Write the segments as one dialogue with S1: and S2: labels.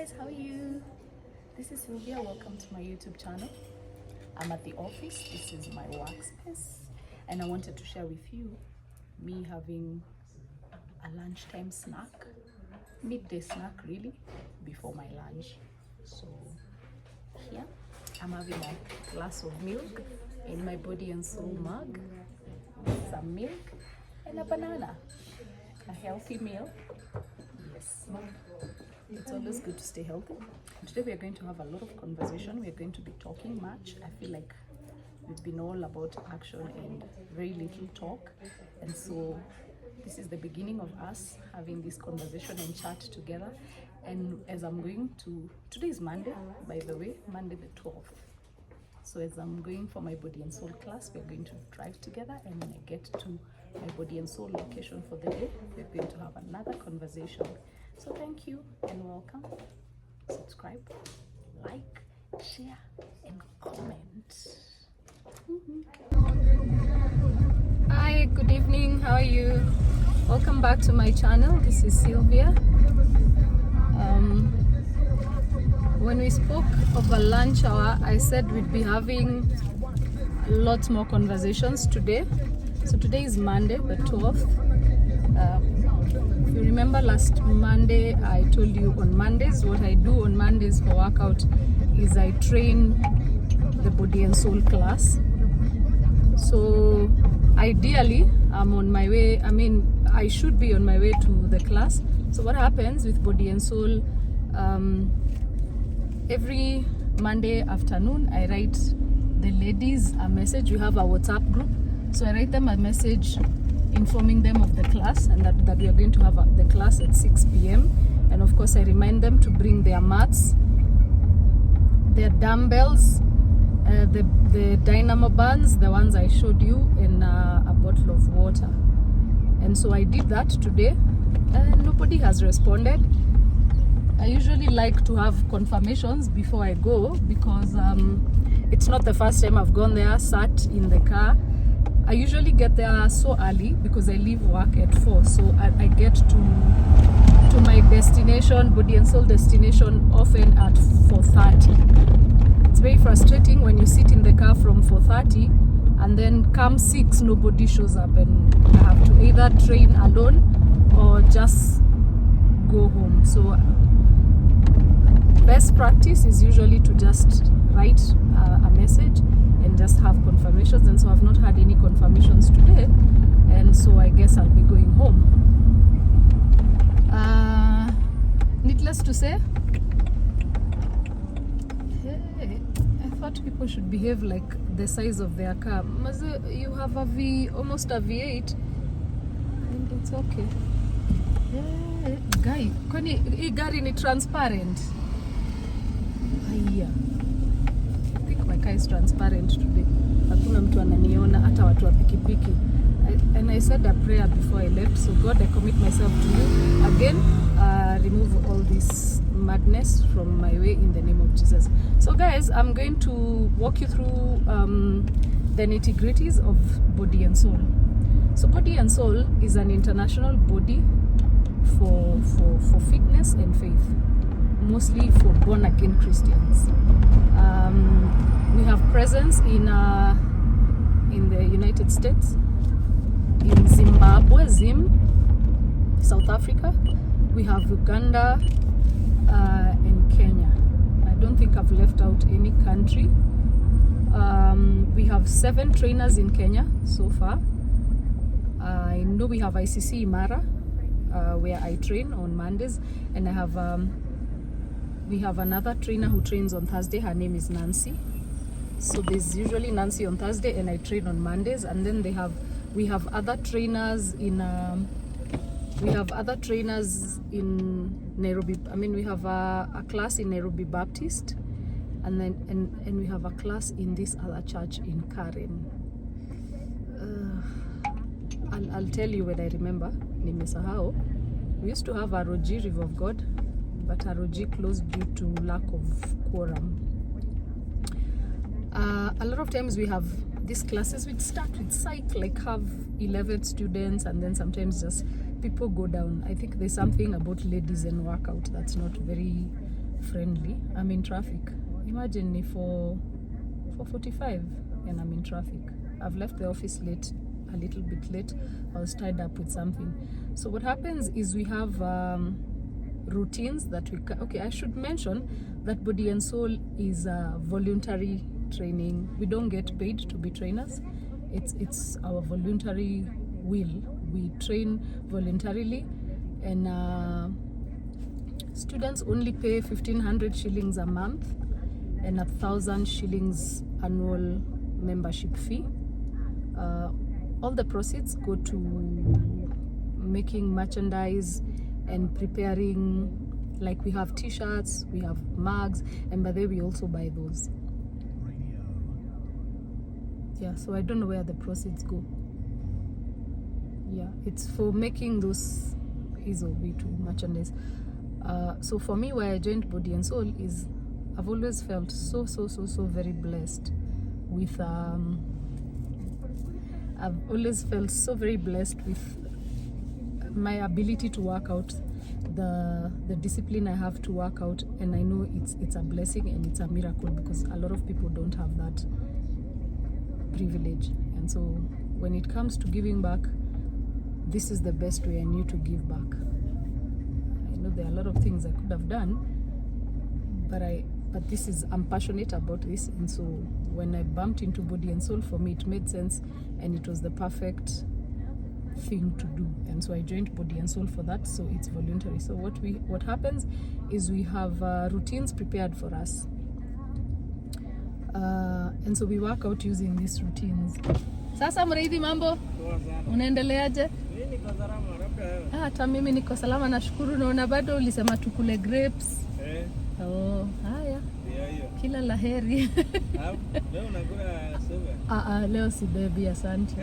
S1: guys, how are you? This is Sylvia. Welcome to my YouTube channel. I'm at the office. This is my workspace, and I wanted to share with you me having a lunchtime snack, midday snack really, before my lunch. So here I'm having a glass of milk in my body and soul mug, some milk and a banana. A healthy meal. Yes, it's always good to stay healthy. Today we are going to have a lot of conversation. We are going to be talking much. I feel like we've been all about action and very little talk, and so this is the beginning of us having this conversation and chat together. And as I'm going to, today is Monday, by the way, Monday the 12th. So as I'm going for my body and soul class, we're going to drive together, and when I get to my body and soul location for the day, we're going to have another conversation. So thank you and welcome. Subscribe, like, share and comment. Hi, good evening, how are you? Welcome back to my channel. This is Sylvia. When we spoke of a lunch hour, I said we'd be having lots more conversations today. So today is Monday the 12th. If you remember last Monday, I told you on Mondays, what I do on Mondays for workout is I train the body and soul class. So ideally, I'm on my way, I should be on my way to the class. So what happens with body and soul, every Monday afternoon, I write the ladies a message. We have a WhatsApp group. So I write them a message informing them of the class and that we are going to have the class at 6 p.m. And of course, I remind them to bring their mats, their dumbbells, the dynamo bands, the ones I showed you, and a bottle of water. And so I did that today, and nobody has responded. I usually like to have confirmations before I go because it's not the first time I've gone there, sat in the car. I usually get there so early because I leave work at 4, so I get to my destination, body and soul destination, often at 4:30. It's very frustrating when you sit in the car from 4:30 and then come 6, nobody shows up, and I have to either train alone or just go home. So best practice is usually to just write a message and just have confirmations, and so I've not had any confirmations today, and so I guess I'll be going home. Needless to say, I thought people should behave like the size of their car. You have almost a V8, and it's okay. Guy, kwani hii gari ni transparent? Haya. My car is transparent today. Hakuna mtu ananiona, hata watu wa pikipiki. And I said a prayer before I left. So God, I commit myself to you. Again, remove all this madness from my way in the name of Jesus. So guys, I'm going to walk you through the nitty-gritties of body and soul. So body and soul is an international body for fitness and faith, mostly for born-again Christians. We have presence in the United States, in Zimbabwe, South Africa. We have Uganda and Kenya. I don't think I've left out any country. We have 7 trainers in Kenya so far. I know we have ICC Imara, where I train on Mondays, and I have we have another trainer who trains on Thursday. Her name is Nancy. So there's usually Nancy on Thursday, and I train on Mondays. And then we have other trainers in Nairobi. We have a class in Nairobi Baptist, and then and we have a class in this other church in Karen. I'll tell you when I remember. Nimesahau. We used to have a Roji River of God, but Aroji closed due to lack of quorum. A lot of times we have these classes which start with psych, like have 11 students, and then sometimes just people go down. I think there's something about ladies and workout that's not very friendly. I'm in traffic. Imagine me for 45 and I'm in traffic. I've left the office late, a little bit late. I was tied up with something. So what happens is we have routines that okay, I should mention that Body and Soul is a voluntary training. We don't get paid to be trainers. It's our voluntary will. We train voluntarily, and students only pay 1,500 shillings a month and 1,000 shillings annual membership fee. All the proceeds go to making merchandise and preparing, like we have t-shirts, we have mugs, and by the way we also buy those. Yeah, so I don't know where the proceeds go. Yeah, it's for making those ESOB2 merchandise. So for me, why I joined Body and Soul is I've always felt so very blessed with I've always felt so very blessed with my ability to work out, the discipline I have to work out, and I know it's a blessing and it's a miracle because a lot of people don't have that privilege. And so when it comes to giving back, this is the best way I knew to give back. I know there are a lot of things I could have done, but I'm passionate about this, and so when I bumped into Body and Soul, for me it made sense and it was the perfect thing to do, and so I joined Body and Soul for that. So it's voluntary. So what happens is we have routines prepared for us, and so we work out using these routines. Sasa Mraidhi, mambo unaendeleaje? Hata mimi niko salama, nashukuru. Naona bado ulisema tukule grapes. Oh, haya. Kila laheri. Leo unakula soba? Leo si baby, asante.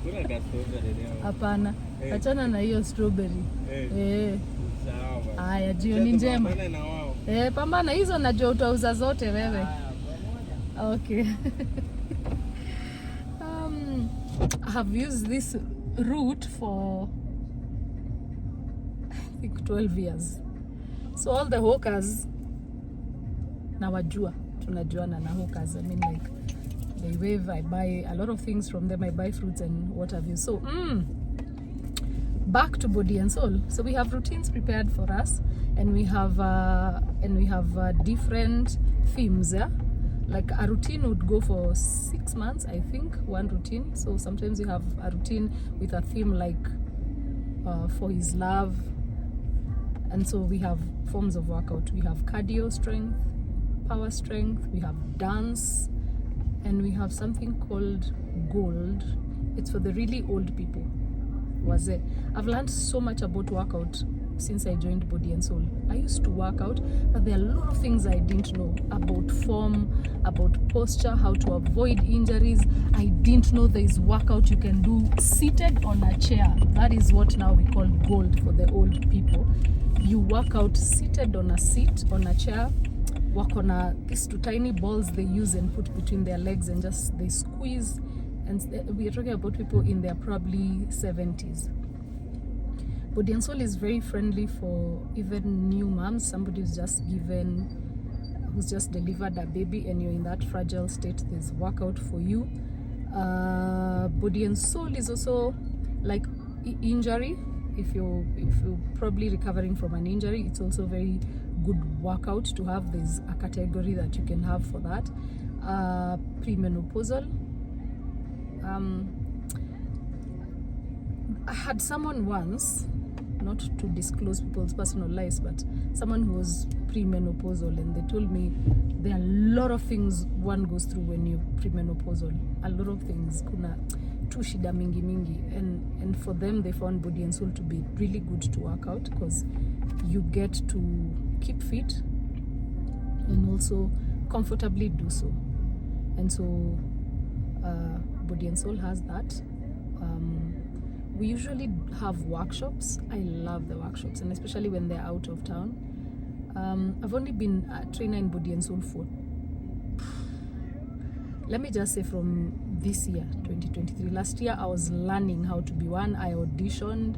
S1: Kuna strawberry leo? Hapana. Achana na hiyo strawberry. Sawa. Haya, jioni njema. Pambana hizo najua utauza zote wewe. Okay. I have used this route for I think 12 years. So all the hawkers nawajua, tunajuana na hawkers. I mean, like, they wave, I buy a lot of things from them. I buy fruits and what have you. So back to Body and Soul. So we have routines prepared for us, and we have different themes. Yeah, like a routine would go for 6 months, I think, one routine. So sometimes you have a routine with a theme like for his love. And so we have forms of workout. We have cardio strength, power strength, we have dance, and we have something called gold. It's for the really old people. I've learned so much about workout since I joined Body and Soul. I used to work out, but there are a lot of things I didn't know about form, about posture, how to avoid injuries. I didn't know there is workout you can do seated on a chair. That is what now we call gold for the old people. You work out seated on a seat, on a chair, work on these two tiny balls they use and put between their legs, and just they squeeze. And we are talking about people in their probably 70s. Body and Soul is very friendly for even new moms, somebody who's just delivered a baby and you're in that fragile state. There's workout for you. Body and Soul is also like injury. If you're probably recovering from an injury, it's also very good workout to have. There's a category that you can have for that. Premenopausal. I had someone once, not to disclose people's personal lives, but someone who was premenopausal, and they told me there are a lot of things one goes through when you're premenopausal. A lot of things. Kuna tu shida mingi, and for them they found Body and Soul to be really good to work out because you get to keep fit and also comfortably do so. And so Body and Soul has that. We usually have workshops. I love the workshops, and especially when they're out of town. I've only been a trainer in Body and Soul for, let me just say, from this year, 2023. Last year I was learning how to be one. I auditioned,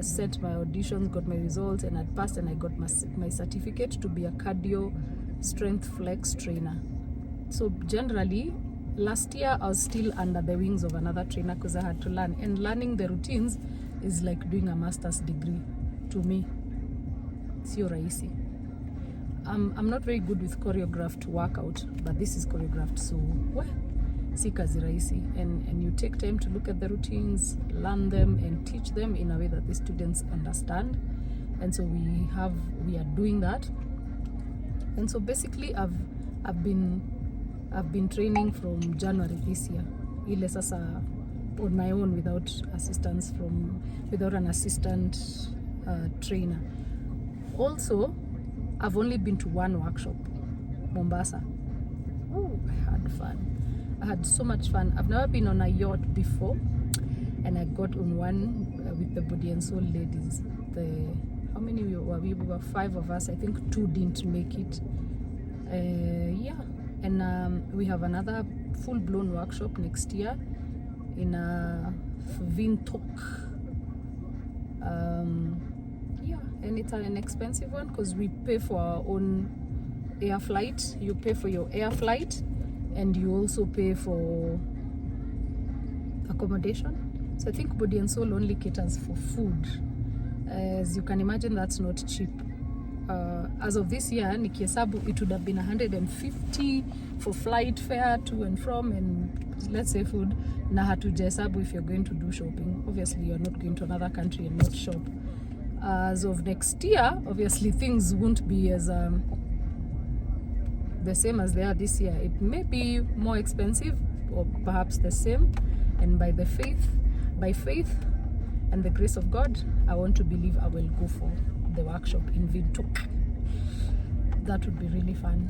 S1: sent my auditions, got my results, and I'd passed, and I got my certificate to be a cardio strength flex trainer. So generally, last year I was still under the wings of another trainer because I had to learn, and learning the routines is like doing a master's degree to me. Sio rahisi. I'm not very good with choreographed workout, but this is choreographed, so well, si kazi rahisi. And you take time to look at the routines, learn them, and teach them in a way that the students understand. And so we are doing that. And so basically I've been training from January this year. Ile sasa on my own without an assistant trainer. Also, I've only been to one workshop, Mombasa. Oh, I had fun. I had so much fun. I've never been on a yacht before, and I got on one with the Body and Soul ladies. How many were we? We were 5 of us. I think 2 didn't make it. Yeah, and we have another full-blown workshop next year in Windhoek. Yeah, and it's an expensive one because we pay for our own air flight. You pay for your air flight, and you also pay for accommodation. So I think Body and Soul only caters for food. As you can imagine, that's not cheap. As of this year, nikiesabu, it would have been 150 for flight fare to and from, and let's say food. Na hatujahesabu if you're going to do shopping. Obviously, you're not going to another country and not shop. As of next year, obviously things won't be as the same as they are this year. It may be more expensive, or perhaps the same. And by faith and the grace of God, I want to believe I will go for the workshop in Windhoek. That would be really fun.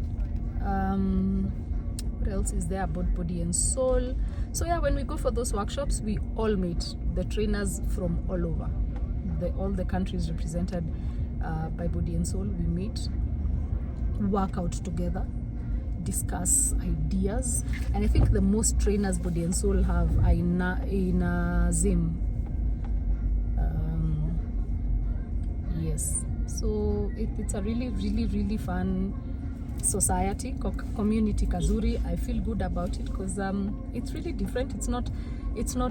S1: What else is there about Body and Soul? So yeah, when we go for those workshops, we all meet the trainers from all over. All the countries represented by Body and Soul. We meet, work out together, discuss ideas, and I think the most trainers Body and Soul have are in Zim. Yes, so it's a really, really, really fun society, community kazuri. I feel good about it because it's really different. It's not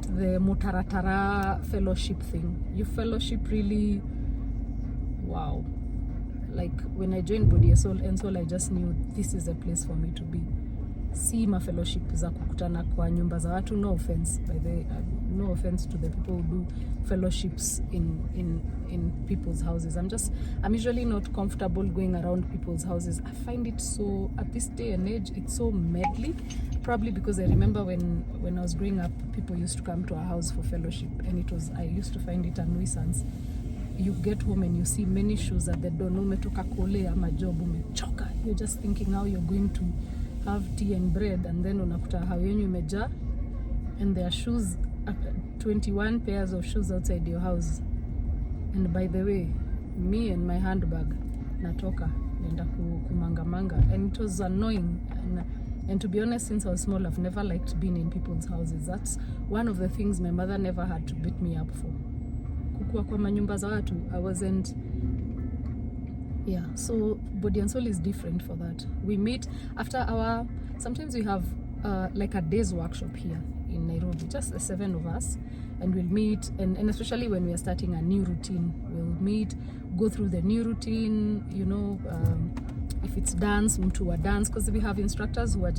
S1: the mutaratara fellowship thing. You fellowship really, wow. Like when I joined Body and Soul, I just knew this is a place for me to be. Si ma fellowship za kukutana kwa nyumba za watu. No offense, no offense to the people who do fellowships in people's houses. I'm usually not comfortable going around people's houses. I find it so, at this day and age, it's so medley. Probably because I remember when I was growing up, people used to come to our house for fellowship, and I used to find it a nuisance. You get home and you see many shoes at the door. No umetoka kule ama job umechoka. You're just thinking how you're going to have tea and bread, and then unakuta hao yenyu imejaa, and there are shoes, 21 pairs of shoes outside your house. And by the way, me and my handbag natoka nenda kumangamanga, and it was annoying. And to be honest, since I was small, I've never liked being in people's houses. That's one of the things my mother never had to beat me up for. Kukua kwa manyumba za watu, I wasn't. Yeah, so Body and Soul is different for that. We meet after sometimes we have like a day's workshop here in Nairobi, just the 7 of us, and we'll meet, and especially when we are starting a new routine, we'll meet, go through the new routine, you know, if it's dance, mtu wa dance, because we have instructors who are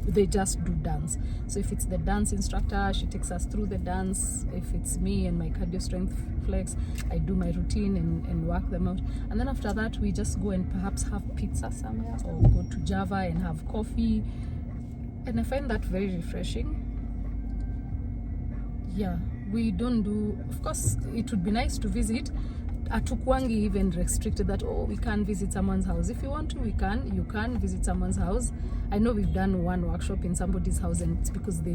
S1: they just do dance. So if it's the dance instructor, she takes us through the dance. If it's me and my cardio strength flex, I do my routine and work them out. And then after that, we just go and perhaps have pizza somewhere, or go to Java and have coffee. And I find that very refreshing. Yeah, we don't do, of course, it would be nice to visit. Atukwangi even restricted that, oh, we can't visit someone's house. If you want to, you can visit someone's house. I know we've done one workshop in somebody's house, and it's because they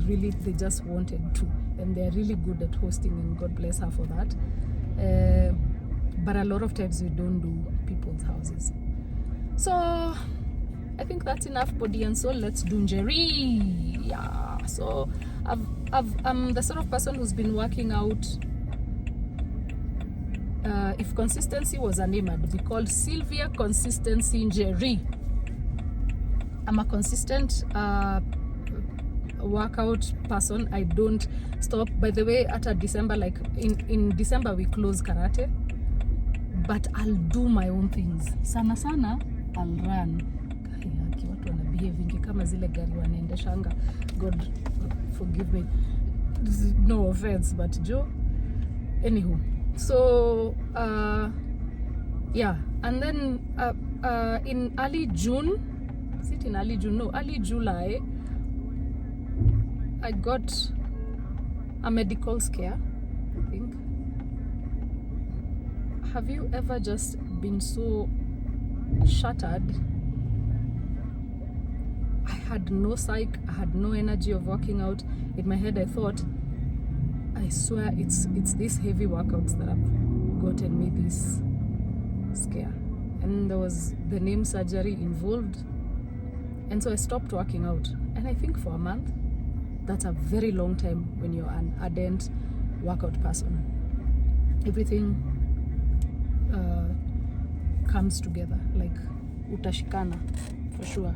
S1: just wanted to, and they're really good at hosting, and God bless her for that. But a lot of times we don't do people's houses. So I think that's enough Body and Soul. Let's do Njeri. Yeah. So I'm the sort of person who's been working out if consistency was a name, I'd be called Sylvia Consistency Njeri. I'm a consistent workout person. I don't stop. By the way, at a December, like in December we close karate, but I'll do my own things. Sana I'll run. Watu wana behaving kama zile gari wanaendeshanga. God forgive me, no offense, but Joe. Anywho, so yeah, and then in early June, is it in early June? No, early July, I got a medical scare, I think. Have you ever just been so shattered? I had no psych, I had no energy of working out. In my head I thought, I swear it's these heavy workouts that have gotten me this scare. And there was the name surgery involved. And so I stopped working out. And I think for a month, that's a very long time when you're an ardent workout person. Everything comes together, like utashikana, for sure.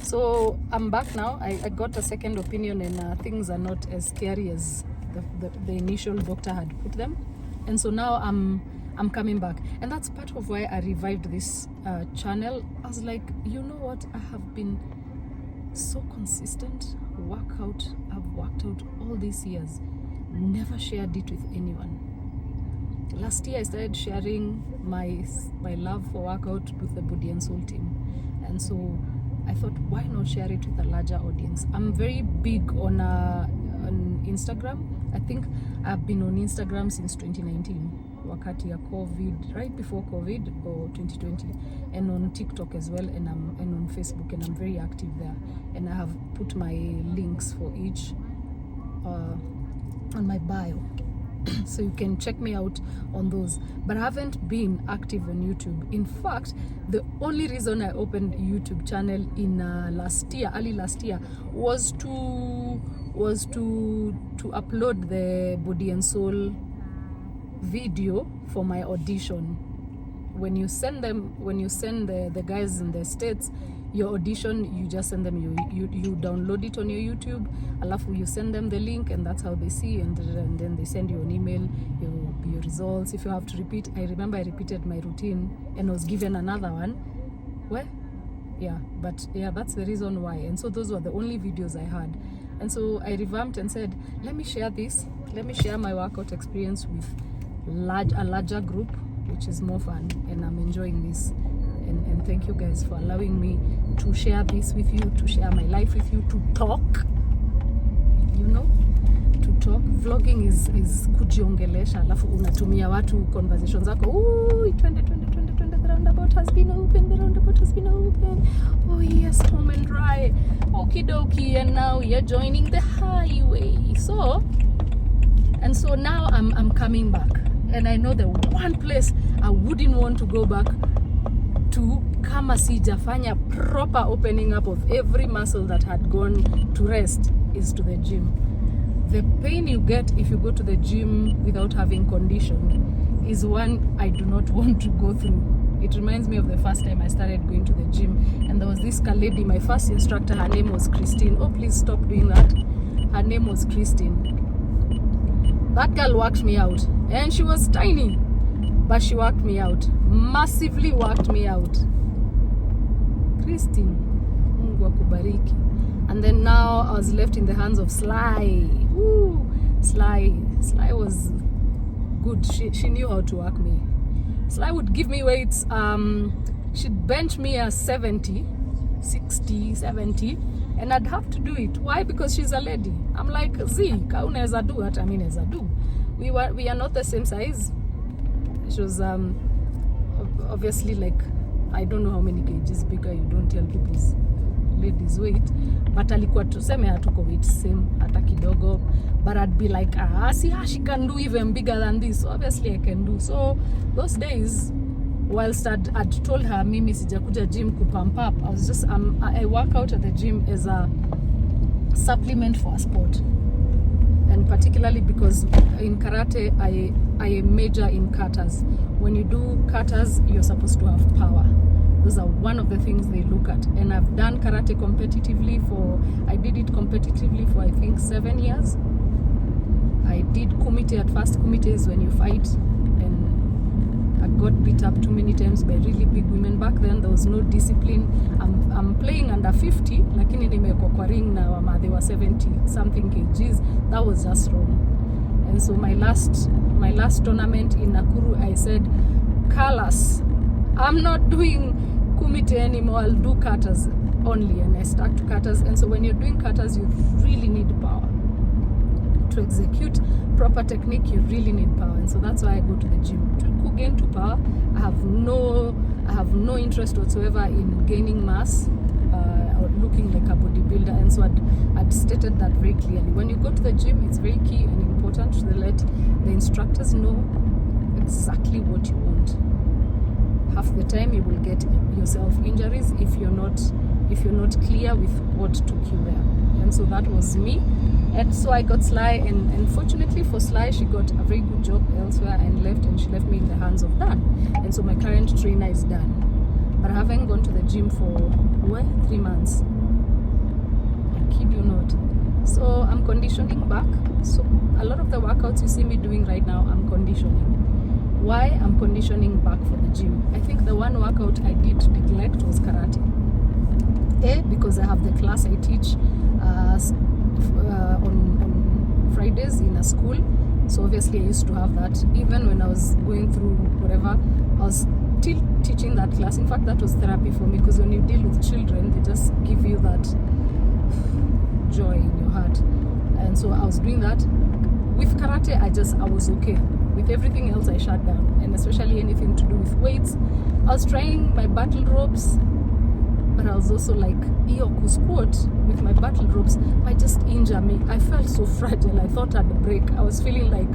S1: So I'm back now. I got a second opinion, and things are not as scary as the initial doctor had put them. And so now I'm coming back, and that's part of why I revived this channel. I was like, you know what, I have been so consistent. I've worked out all these years, never shared it with anyone. Last year I started sharing my love for workout with the Body and Soul team, and so I thought, why not share it with a larger audience? I'm very big on Instagram. I think I've been on Instagram since 2019, wakati ya COVID, right before COVID, or 2020, and on TikTok as well, and on Facebook, and I'm very active there. And I have put my links for each on my bio. So you can check me out on those. But I haven't been active on YouTube. In fact, the only reason I opened YouTube channel in early last year, was to upload the Body and Soul video for my audition. When you send the guys in the States your audition, you just send them, you download it on your YouTube, alafu you send them the link, and that's how they see, and then they send you an email, your results. If you have to repeat, I remember I repeated my routine and was given another one. But that's the reason why. And so those were the only videos I had, and so I revamped and said, let me share my workout experience with a larger group, which is more fun, and I'm enjoying this. And thank you guys for allowing me to share this with you, to share my life with you, to talk, to talk. Vlogging is kujiongelesha, alafu unatumia watu conversations zako, twende, the roundabout has been open, oh yes, home and dry, okie dokie, and now you're joining the highway. So now I'm coming back, and I know the one place I wouldn't want to go back to kama sijafanya proper opening up of every muscle that had gone to rest is to the gym. The pain you get if you go to the gym without having condition is one I do not want to go through. It reminds me of the first time I started going to the gym, and there was this lady, my first instructor, her name was Christine. Oh, please stop doing that. Her name was Christine. That girl worked me out, and she was tiny, but she worked me out, massively worked me out. Christine, Mungu akubariki. And then now I was left in the hands of Sly. Sly was good. She knew how to work me. Sly would give me weights. She'd bench me a 60, 70, and I'd have to do it. Why? Because she's a lady. I'm like, ka unaweza do hata mimi naweza do. We are not the same size. She was obviously, like, I don't know how many kgs bigger. You don't tell people's ladies weight, but alikuwa tuseme hatuko weight same hata kidogo, but I'd be like, she can do even bigger than this. So obviously I can do. So those days, whilst I'd told her mimi sijakuja gym ku pump up, I work out at the gym as a supplement for a sport. and particularly because in karate I major in katas. When you do katas, you're supposed to have power. Those are one of the things they look at. And I've done karate competitively I did it competitively for I think 7 years. I did kumite at first. Kumite is when you fight, and I got beat up too many times by really big women. Back then there was no discipline. I'm playing under 50, lakini nimekuwa kwa ring na they were 70 something kgs. That was just wrong. And so my last tournament in Nakuru, I said, Carlos, I'm not doing kumite anymore, I'll do katas only. And I stuck to katas. And so when you're doing katas, you really need power. To execute proper technique, you really need power. And so that's why I go to the gym to gain to power. I have no interest whatsoever in gaining mass or looking like a bodybuilder. And so I'd stated that very clearly. When you go to the gym, it's very key and important to let the instructors know exactly what you want. Half the time you will get yourself injuries if you're not clear with what took you there. And so that was me. And so I got Sly, and fortunately for Sly, she got a very good job elsewhere and she left me in the hands of Dan. And so my current trainer is Dan. But I haven't gone to the gym for 3 months. I kid you not. So I'm conditioning back. So a lot of the workouts you see me doing right now, I'm conditioning. Why? I'm conditioning back for the gym. I think the one workout I did neglect was karate. Because I have the class I teach on Fridays in a school. So obviously I used to have that. Even when I was going through whatever, I was still teaching that class. In fact, that was therapy for me, because when you deal with children, they just give you that joy in your heart. And so I was doing that. With karate, I was okay. With everything else, I shut down, and especially anything to do with weights. I was trying my battle ropes, but I was also like, Ioku squat with my battle ropes might just injure me. I felt so fragile. I thought I'd break. I was feeling like,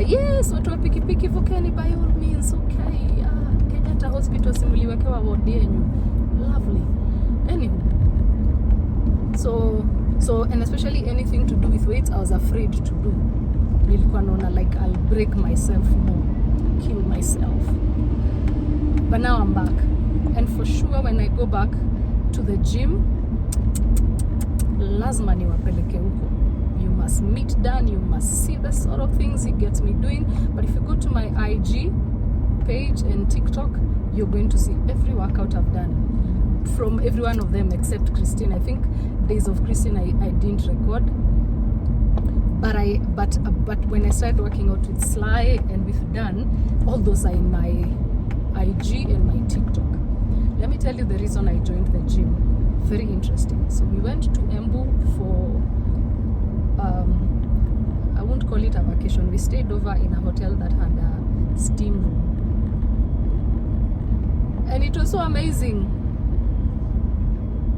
S1: yes, watu wa pikipiki vukeni by all means, okay. Kenyatta Hospital simuliwekewa ward yenyu. Lovely. Anyway, so and especially anything to do with weights, I was afraid to do. Nilikuwa naona like I'll break myself more, kill myself. But now I'm back. And for sure, when I go back to the gym, lazima niwapeleke huko. You must meet Dan, you must see the sort of things he gets me doing. But if you go to my IG page and TikTok, you're going to see every workout I've done from every one of them except Christine. I think Days of Christine I didn't record. But when I started working out with Sly and with Dan, all those are in my IG and my TikTok. Let me tell you the reason I joined the gym. Very interesting. So we went to Embu for, I won't call it a vacation. We stayed over in a hotel that had a steam room. And it was so amazing.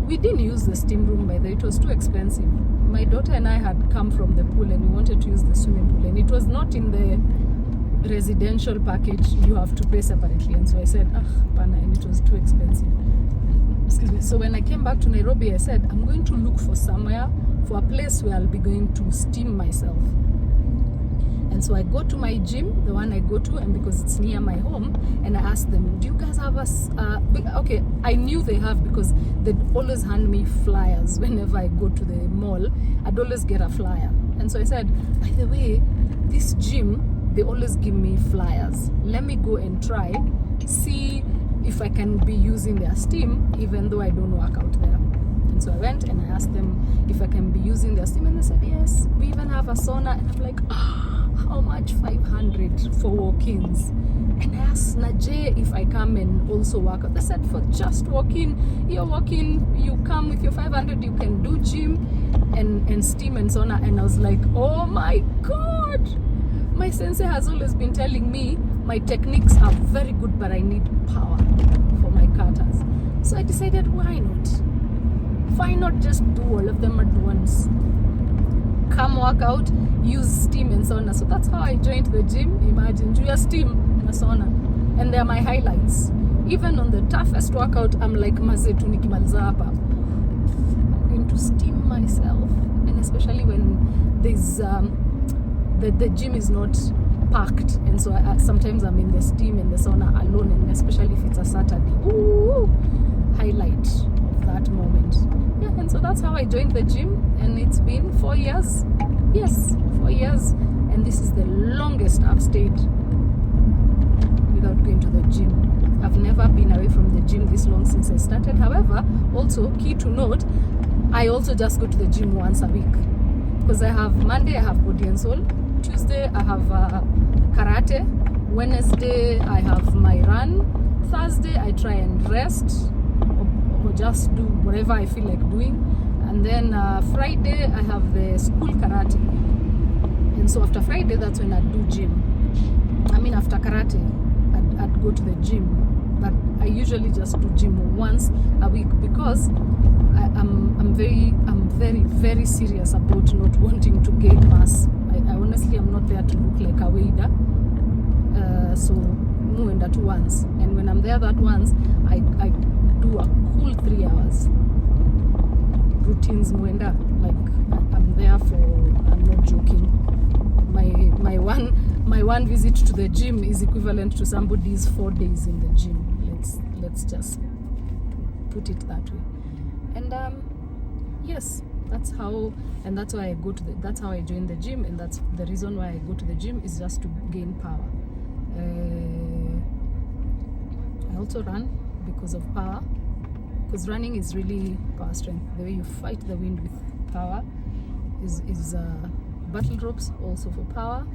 S1: We didn't use the steam room, by the way. It was too expensive. My daughter and I had come from the pool and we wanted to use the swimming pool. And it was not in the residential package. You have to pay separately. And so I said, pana, and it was too expensive. Excuse me. So when I came back to Nairobi, I said, I'm going to look for somewhere, for a place where I'll be going to steam myself. And so I go to my gym, the one I go to, and because it's near my home, and I asked them, do you guys have okay, I knew they have, because they'd always hand me flyers whenever I go to the mall. I'd always get a flyer. And so I said, by the way, this gym, they always give me flyers. Let me go and try, see if I can be using their steam, even though I don't work out there. And so I went and I asked them if I can be using their steam, and they said, yes, we even have a sauna. And I'm like, how much? 500 for walk-ins. And I asked Najee if I come and also work out. They said, for just walk-in, you're walking, you come with your 500, you can do gym and steam and sauna. And I was like, oh my God. My sensei has always been telling me my techniques are very good, but I need power for my katas. So I decided, why not? Why not just do all of them at once? Come work out, use steam and sauna. So that's how I joined the gym. Imagine, do your steam and sauna. And they're my highlights. Even on the toughest workout, I'm like, mazetu nikimaliza hapa. I'm going to steam myself. And especially when there's the gym is not packed, and so sometimes I'm in the steam in the sauna alone, and especially if it's a Saturday. Ooh, highlight of that moment. Yeah, and so that's how I joined the gym, and it's been 4 years. Yes, 4 years, and this is the longest I've stayed without going to the gym. I've never been away from the gym this long since I started. However, also key to note, I also just go to the gym once a week, because I have Monday I have body and soul, Tuesday I have karate, Wednesday I have my run, Thursday I try and rest or just do whatever I feel like doing, and then Friday I have the school karate, and so after Friday that's when I do gym. I mean, after karate I'd go to the gym, but I usually just do gym once a week, because I'm very serious about not wanting to gain mass. I honestly am not there to look like a wader. So muenda to once, and when I'm there that once, I do a cool 3 hours routines muenda, like I'm there for, I'm not joking, my one visit to the gym is equivalent to somebody's 4 days in the gym. Let's just put it that way. And yes, that's how, and that's why that's how I joined the gym, and that's the reason why I go to the gym, is just to gain power. I also run because of power, because running is really power strength. The way you fight the wind with power is battle ropes also for power.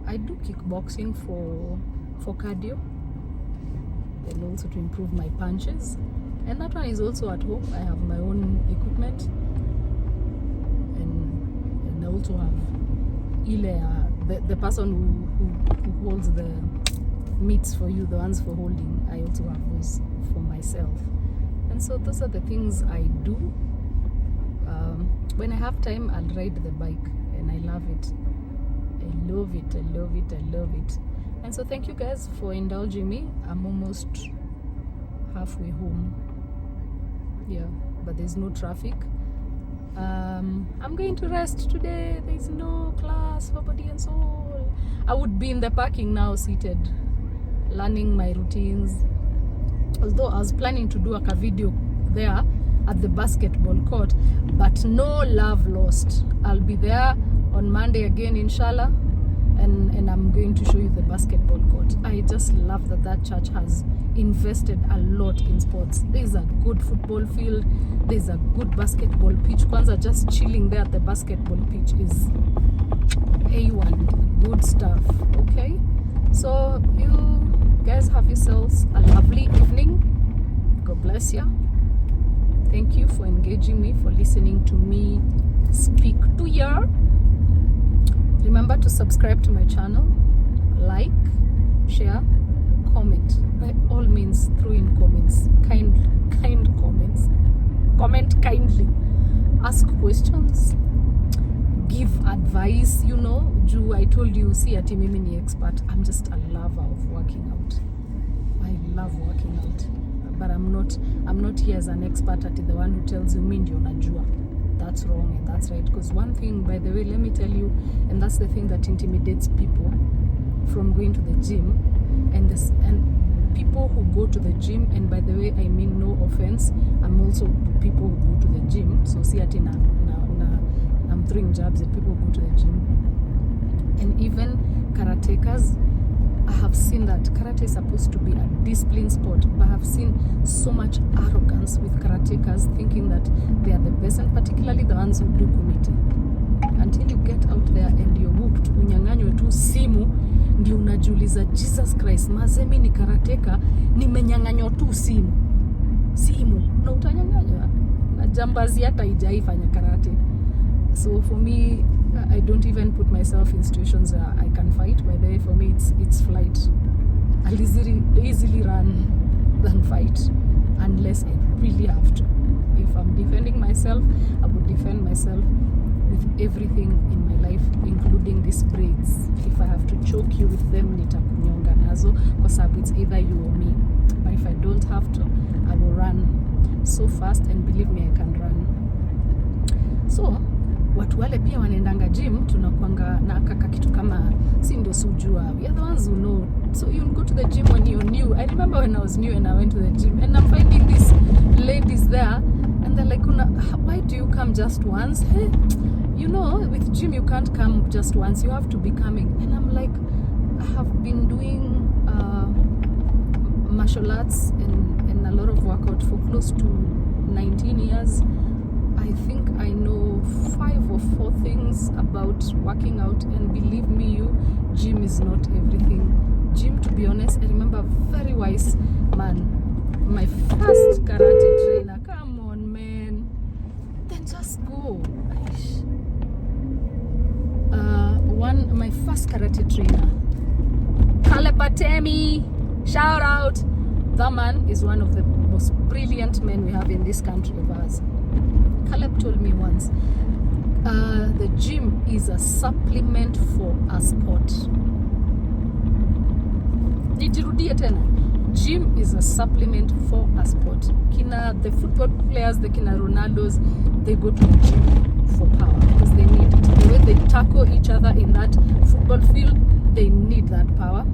S1: I do kickboxing for cardio, and also to improve my punches, and that one is also at home. I have my own equipment, and I also have the person who holds the meats for you, the ones for holding. I also have those for myself, and so those are the things I do. When I have time, I'll ride the bike, and I love it. I love it. And so thank you guys for indulging me. I'm almost halfway home. Yeah, but there's no traffic. I'm going to rest today. There's no class for body and soul. I would be in the parking now, seated, learning my routines. Although I was planning to do a video there at the basketball court, but no love lost. I'll be there on Monday again, inshallah, and I'm going to show you the basketball court. I just love that church has invested a lot in sports. There's a good football field, there's a good basketball pitch. Kwanza, just chilling there at the basketball pitch is A1, good stuff. Okay, so you guys have yourselves a lovely evening. God bless you. Thank you for engaging me, for listening to me speak to you. Remember to subscribe to my channel, like, share, comment. By all means, throw in comments, kind comments. Comment kindly. Ask questions. Give advice. You know, I told you, see, ati mimi ni expert. I'm just a lover of working out. I love working out, but I'm not here as an expert, ati the one who tells you mimi ndio najua. That's wrong and that's right. Because one thing, by the way, let me tell you, and that's the thing that intimidates people from going to the gym, and people who go to the gym, and by the way, I mean no offense, I'm also people who go to the gym. So see, I'm throwing jabs at people who go to the gym, and even karatekas. I have seen that karate is supposed to be a disciplined sport, but I have seen so much arrogance with karatekas, thinking that they are the best, and particularly the ones who do kumite. Until you get out there and you're whooped, unyang'anywe tu simu, ndio unajiuliza, Jesus Christ, mazemi ni karateka, nimenyang'anywa tu simu, na utanyang'anywa na jambazi hata haijaifanya karate. So for me, I don't even put myself in situations where I can fight. By the way, for me, it's flight. I'll easily run than fight, unless I really have to. If I'm defending myself, I would defend myself with everything in my life, including these braids. If I have to choke you with them, nitakunyonga nazo, kwa sababu it's either you or me. But if I don't have to, I will run so fast, and believe me, I can run. So watu wale pia wanaendanga gym, tunakuanga na kaka kitu kama si ndio sujua, we are the ones who know. So you go to the gym when you're new. I remember when I was new and I went to the gym and I'm finding these ladies there and they're like, why do you come just once? Hey, you know, with gym you can't come just once, you have to be coming. And I'm like, I have been doing martial arts and a lot of workout for close to 19 years. I think I know 5 or 4 things about working out, and believe me, gym is not everything. Gym, to be honest, I remember a very wise man, my first karate trainer. Come on, man, then just go. My first karate trainer, Kalepatemi, shout out. That man is one of the most brilliant men we have in this country of ours. Caleb told me once, the gym is a supplement for a sport. Nijirudie tena. Gym is a supplement for a sport. The football players, the Ronaldos, they go to the gym for power because they need it. The way they tackle each other in that football field, they need that power.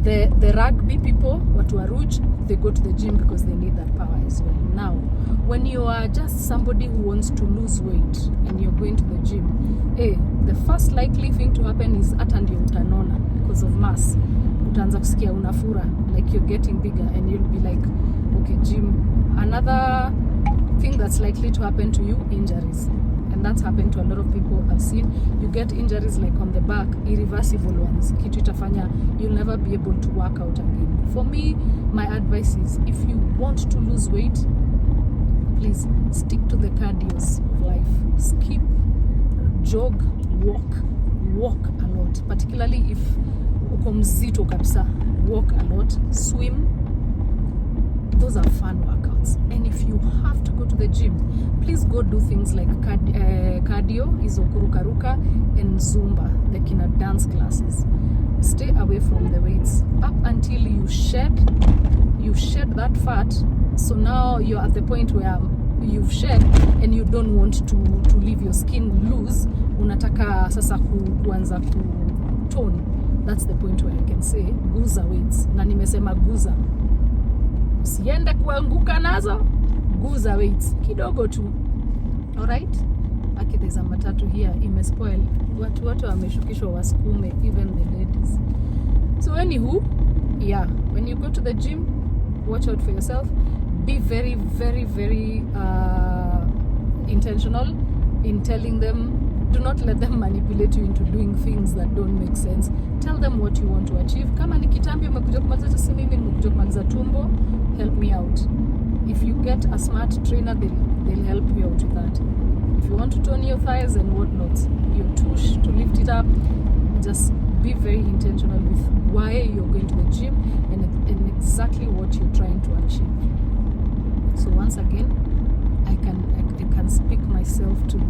S1: The rugby people, watu wa Rouge, they go to the gym because they need that power as well. Now, when you are just somebody who wants to lose weight and you're going to the gym, the first likely thing to happen is hata ndio utanona because of mass. Utaanza kusikia unafura, like you're getting bigger, and you'll be like, okay, gym. Another thing that's likely to happen to you, injuries. And that's happened to a lot of people I've seen. You get injuries like on the back, irreversible ones. Kitu itafanya you'll never be able to work out again. For me, my advice is, if you want to lose weight, please stick to the cardios of life. Skip, jog, walk a lot. Particularly if uko mzito kabisa, walk a lot, swim. Those are fun workouts. And if you have to go to the gym, please go do things like cardio, izo kurukaruka, and Zumba, the kina dance classes. Stay away from the weights up until you shed that fat. So now you're at the point where you've shed and you don't want to leave your skin loose. Unataka sasa kuanza tone. That's the point where I can say guza weights. Na nimesema guza. Usiende kuanguka nazo, guza weights kidogo tu. Alright? Okay, there's a matatu here, imespoil. Watu wameshukishwa wasukume, even the ladies. So anywho, yeah, when you go to the gym, watch out for yourself. Be very, very, very intentional in telling them. Do not let them manipulate you into doing things that don't make sense. Tell them what you want to achieve. Kama ni kitambi umekuja kumaliza tasi, mimi nimekuja kumaliza tumbo, help me out. If you get a smart trainer, they'll help you out with that. If you want to tone your thighs and whatnot, your tush to lift it up, just be very intentional with why you're going to the gym and exactly what you're trying to achieve. So once again, I can speak myself to,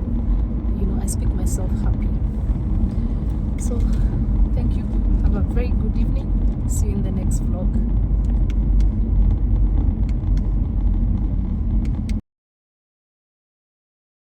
S1: I speak myself happy. So thank you. Have a very good evening. See you in the next vlog.